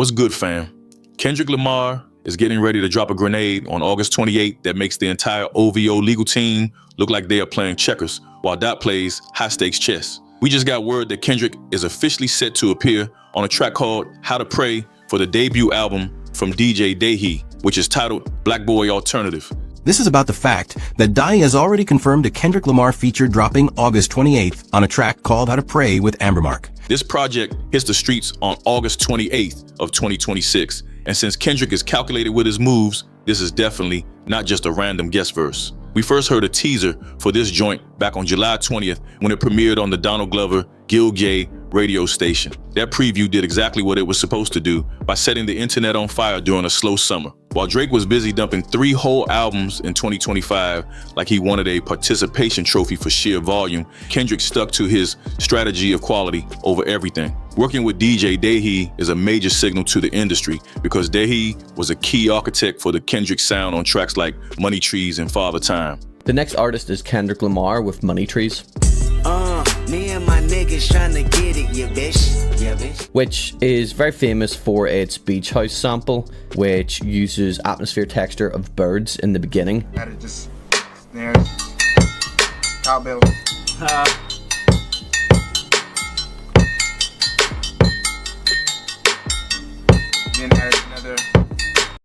What's good, fam? Kendrick Lamar is getting ready to drop a grenade on August 28th that makes the entire OVO legal team look like they are playing checkers, while Dot plays high-stakes chess. We just got word that Kendrick is officially set to appear on a track called How to Pray for the debut album from DJ Dahi, which is titled Black Boy Alternative. This is about the fact that Dahi has already confirmed a Kendrick Lamar feature dropping August 28th on a track called How to Pray with Ambermark. This project hits the streets on August 28th of 2026, and since Kendrick is calculated with his moves, this is definitely not just a random guest verse. We first heard a teaser for this joint back on July 20th when it premiered on the Donald Glover Gil Gay radio station. That preview did exactly what it was supposed to do by setting the internet on fire during a slow summer. While Drake was busy dumping 3 whole albums in 2025 like he wanted a participation trophy for sheer volume, Kendrick stuck to his strategy of quality over everything. Working with DJ Dahi is a major signal to the industry because Dahi was a key architect for the Kendrick sound on tracks like Money Trees and Father Time. The next artist is Kendrick Lamar with Money Trees. Me and my niggas tryna get it, yeah bitch. Which is very famous for its beach house sample, which uses atmosphere texture of birds in the beginning. Got it just snares, cowbell. Then add another.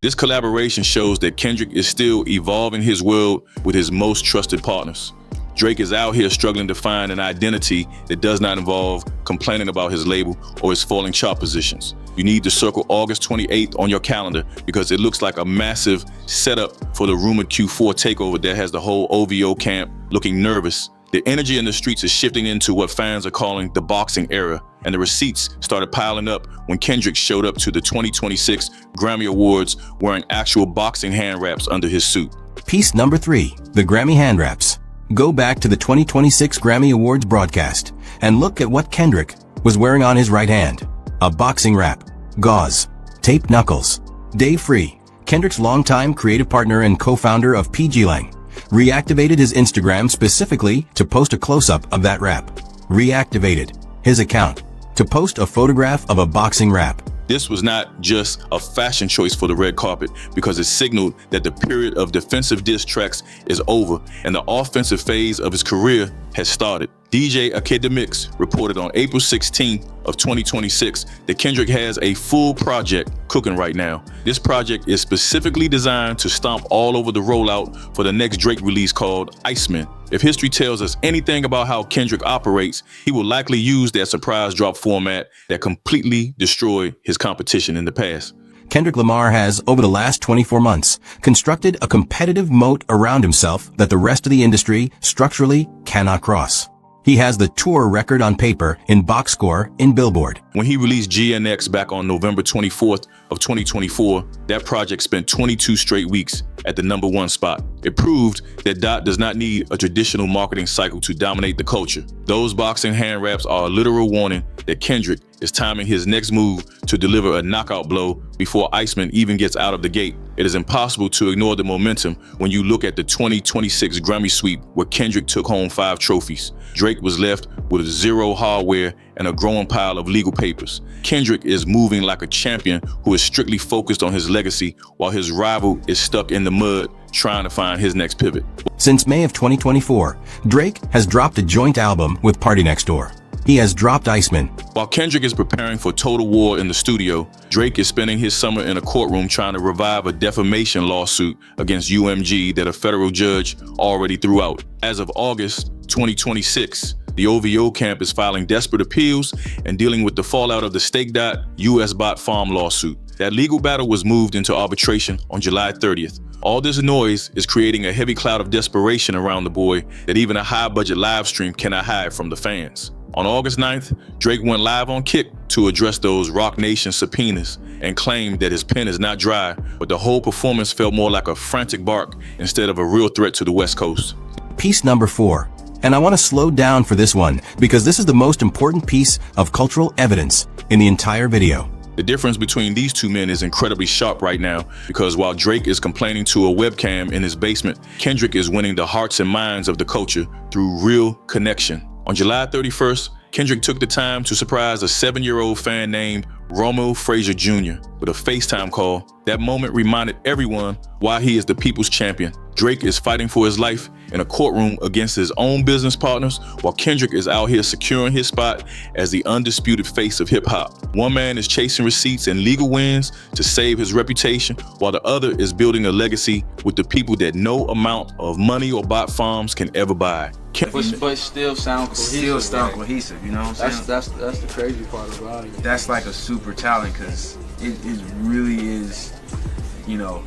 This collaboration shows that Kendrick is still evolving his world with his most trusted partners. Drake is out here struggling to find an identity that does not involve complaining about his label or his falling chart positions. You need to circle August 28th on your calendar because it looks like a massive setup for the rumored Q4 takeover that has the whole OVO camp looking nervous. The energy in the streets is shifting into what fans are calling the boxing era, and the receipts started piling up when Kendrick showed up to the 2026 Grammy Awards wearing actual boxing hand wraps under his suit. Piece number 3, the Grammy hand wraps. Go back to the 2026 Grammy Awards broadcast and look at what Kendrick was wearing on his right hand. A boxing wrap, gauze, taped knuckles. Dave Free, Kendrick's longtime creative partner and co-founder of PG Lang, reactivated his Instagram specifically to post a close-up of that wrap. Reactivated his account to post a photograph of a boxing wrap. This was not just a fashion choice for the red carpet because it signaled that the period of defensive diss tracks is over and the offensive phase of his career has started. DJ Akademiks reported on April 16th of 2026 that Kendrick has a full project cooking right now. This project is specifically designed to stomp all over the rollout for the next Drake release called ICEMAN. If history tells us anything about how Kendrick operates, he will likely use that surprise drop format that completely destroyed his competition in the past. Kendrick Lamar has, over the last 24 months, constructed a competitive moat around himself that the rest of the industry structurally cannot cross. He has the tour record on paper in box score in Billboard. When he released GNX back on November 24th of 2024, that project spent 22 straight weeks at the #1 spot. It proved that Dot does not need a traditional marketing cycle to dominate the culture. Those boxing hand wraps are a literal warning that Kendrick is timing his next move to deliver a knockout blow before ICEMAN even gets out of the gate. It is impossible to ignore the momentum when you look at the 2026 Grammy sweep where Kendrick took home 5 trophies. Drake was left with 0 hardware and a growing pile of legal papers. Kendrick is moving like a champion who is strictly focused on his legacy while his rival is stuck in the mud trying to find his next pivot. Since May of 2024, Drake has dropped a joint album with Party Next Door. He has dropped ICEMAN. While Kendrick is preparing for total war in the studio, Drake is spending his summer in a courtroom trying to revive a defamation lawsuit against UMG that a federal judge already threw out. As of August 2026, the OVO camp is filing desperate appeals and dealing with the fallout of the Stake.US US bot farm lawsuit. That legal battle was moved into arbitration on July 30th. All this noise is creating a heavy cloud of desperation around the boy that even a high-budget live stream cannot hide from the fans. On August 9th, Drake went live on Kick to address those Roc Nation subpoenas and claimed that his pen is not dry, but the whole performance felt more like a frantic bark instead of a real threat to the West Coast. Piece number 4. And I want to slow down for this one because this is the most important piece of cultural evidence in the entire video. The difference between these two men is incredibly sharp right now because while Drake is complaining to a webcam in his basement, Kendrick is winning the hearts and minds of the culture through real connection. On July 31st, Kendrick took the time to surprise a 7-year-old fan named Romo Frazier Jr. with a FaceTime call. That moment reminded everyone why he is the people's champion. Drake is fighting for his life in a courtroom against his own business partners, while Kendrick is out here securing his spot as the undisputed face of hip-hop. One man is chasing receipts and legal wins to save his reputation, while the other is building a legacy with the people that no amount of money or bot farms can ever buy. But still sound cohesive. You know what I'm saying? That's the crazy part about it. That's like a super talent, because it really is, you know,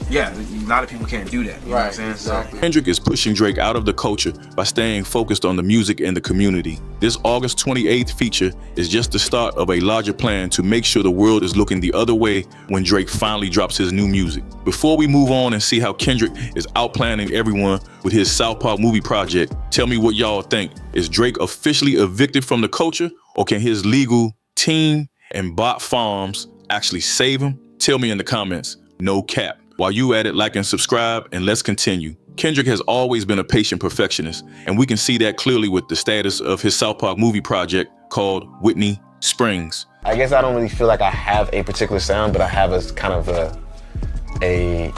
yeah, a lot of people can't do that. You know what I'm saying? Exactly. Kendrick is pushing Drake out of the culture by staying focused on the music and the community. This August 28th feature is just the start of a larger plan to make sure the world is looking the other way when Drake finally drops his new music. Before we move on and see how Kendrick is outplanning everyone with his Southpaw movie project, tell me what y'all think. Is Drake officially evicted from the culture, or can his legal team and bot farms actually save him? Tell me in the comments. No cap. While you at it, like and subscribe, and let's continue. Kendrick has always been a patient perfectionist, and we can see that clearly with the status of his Southpaw movie project called Whitney Springs. I guess I don't really feel like I have a particular sound, but I have a kind of a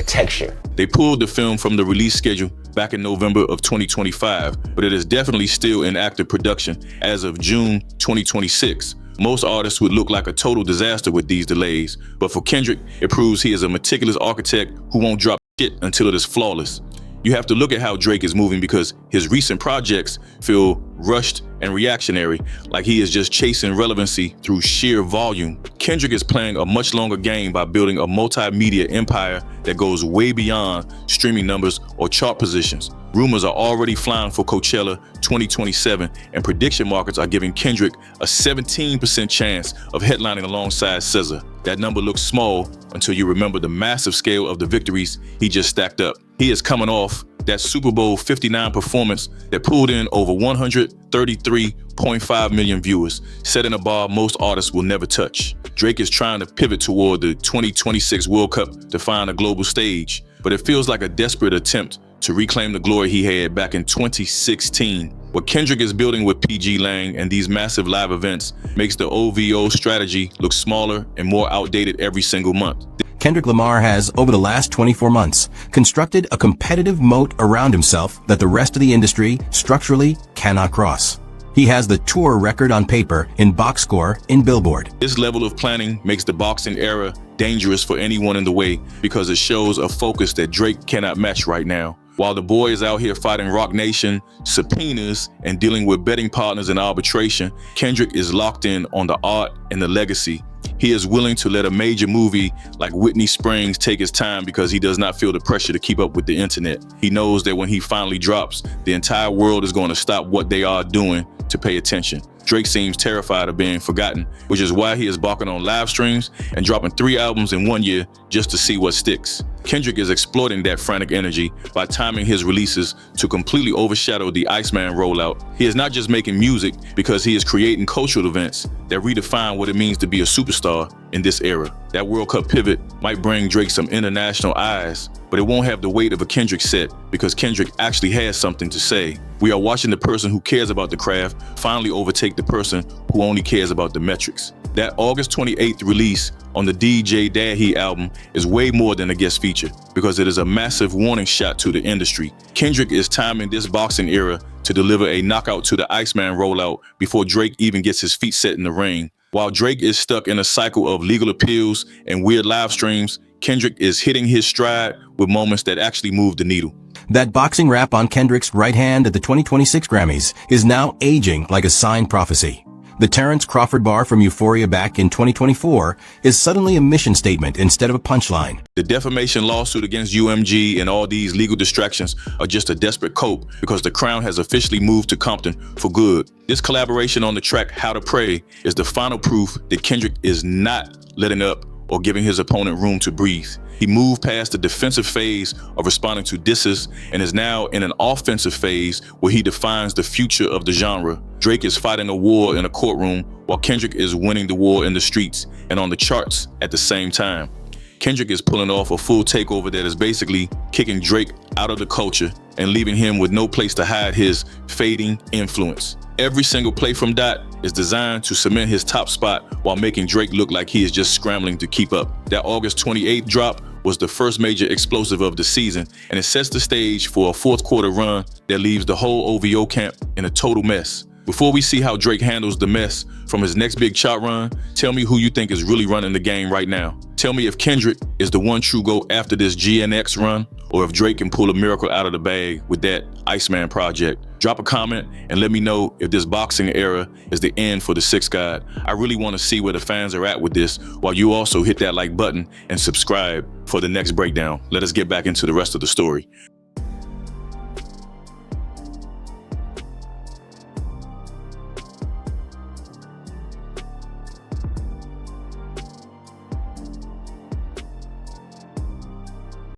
texture. They pulled the film from the release schedule back in November of 2025, but it is definitely still in active production as of June 2026. Most artists would look like a total disaster with these delays, but for Kendrick, it proves he is a meticulous architect who won't drop shit until it is flawless. You have to look at how Drake is moving, because his recent projects feel rushed and reactionary, like he is just chasing relevancy through sheer volume. Kendrick is playing a much longer game by building a multimedia empire that goes way beyond streaming numbers or chart positions. Rumors are already flying for Coachella 2027, and prediction markets are giving Kendrick a 17% chance of headlining alongside SZA. That number looks small until you remember the massive scale of the victories he just stacked up. He is coming off that Super Bowl 59 performance that pulled in over 133.5 million viewers, setting a bar most artists will never touch. Drake is trying to pivot toward the 2026 World Cup to find a global stage, but it feels like a desperate attempt to reclaim the glory he had back in 2016. What Kendrick is building with PG Lang and these massive live events makes the OVO strategy look smaller and more outdated every single month. Kendrick Lamar has, over the last 24 months, constructed a competitive moat around himself that the rest of the industry structurally cannot cross. He has the tour record on paper in box score in Billboard. This level of planning makes the boxing era dangerous for anyone in the way, because it shows a focus that Drake cannot match right now. While the boy is out here fighting Roc Nation, subpoenas, and dealing with betting partners in arbitration, Kendrick is locked in on the art and the legacy. He is willing to let a major movie like Whitney Springs take his time because he does not feel the pressure to keep up with the internet. He knows that when he finally drops, the entire world is going to stop what they are doing to pay attention. Drake seems terrified of being forgotten, which is why he is balking on live streams and dropping 3 albums in 1 year just to see what sticks. Kendrick is exploiting that frantic energy by timing his releases to completely overshadow the ICEMAN rollout. He is not just making music because he is creating cultural events that redefine what it means to be a superstar in this era. That World Cup pivot might bring Drake some international eyes, but it won't have the weight of a Kendrick set because Kendrick actually has something to say. We are watching the person who cares about the craft finally overtake the person who only cares about the metrics. That August 28th release on the DJ Dahi album is way more than a guest feature, because it is a massive warning shot to the industry. Kendrick is timing this boxing era to deliver a knockout to the ICEMAN rollout before Drake even gets his feet set in the ring. While Drake is stuck in a cycle of legal appeals and weird live streams, Kendrick is hitting his stride with moments that actually move the needle. That boxing rap on Kendrick's right hand at the 2026 Grammys is now aging like a signed prophecy. The Terrence Crawford bar from Euphoria back in 2024 is suddenly a mission statement instead of a punchline. The defamation lawsuit against UMG and all these legal distractions are just a desperate cope because the crown has officially moved to Compton for good. This collaboration on the track How to Pray is the final proof that Kendrick is not letting up or giving his opponent room to breathe. He moved past the defensive phase of responding to disses and is now in an offensive phase where he defines the future of the genre. Drake is fighting a war in a courtroom while Kendrick is winning the war in the streets and on the charts at the same time. Kendrick is pulling off a full takeover that is basically kicking Drake out of the culture and leaving him with no place to hide his fading influence. Every single play from Dot is designed to cement his top spot while making Drake look like he is just scrambling to keep up. That August 28th drop was the first major explosive of the season, and it sets the stage for a fourth quarter run that leaves the whole OVO camp in a total mess. Before we see how Drake handles the mess from his next big chart run, tell me who you think is really running the game right now. Tell me if Kendrick is the one true GOAT after this GNX run, or if Drake can pull a miracle out of the bag with that ICEMAN project. Drop a comment and let me know if this boxing era is the end for the Six God. I really want to see where the fans are at with this, while you also hit that like button and subscribe for the next breakdown. Let us get back into the rest of the story.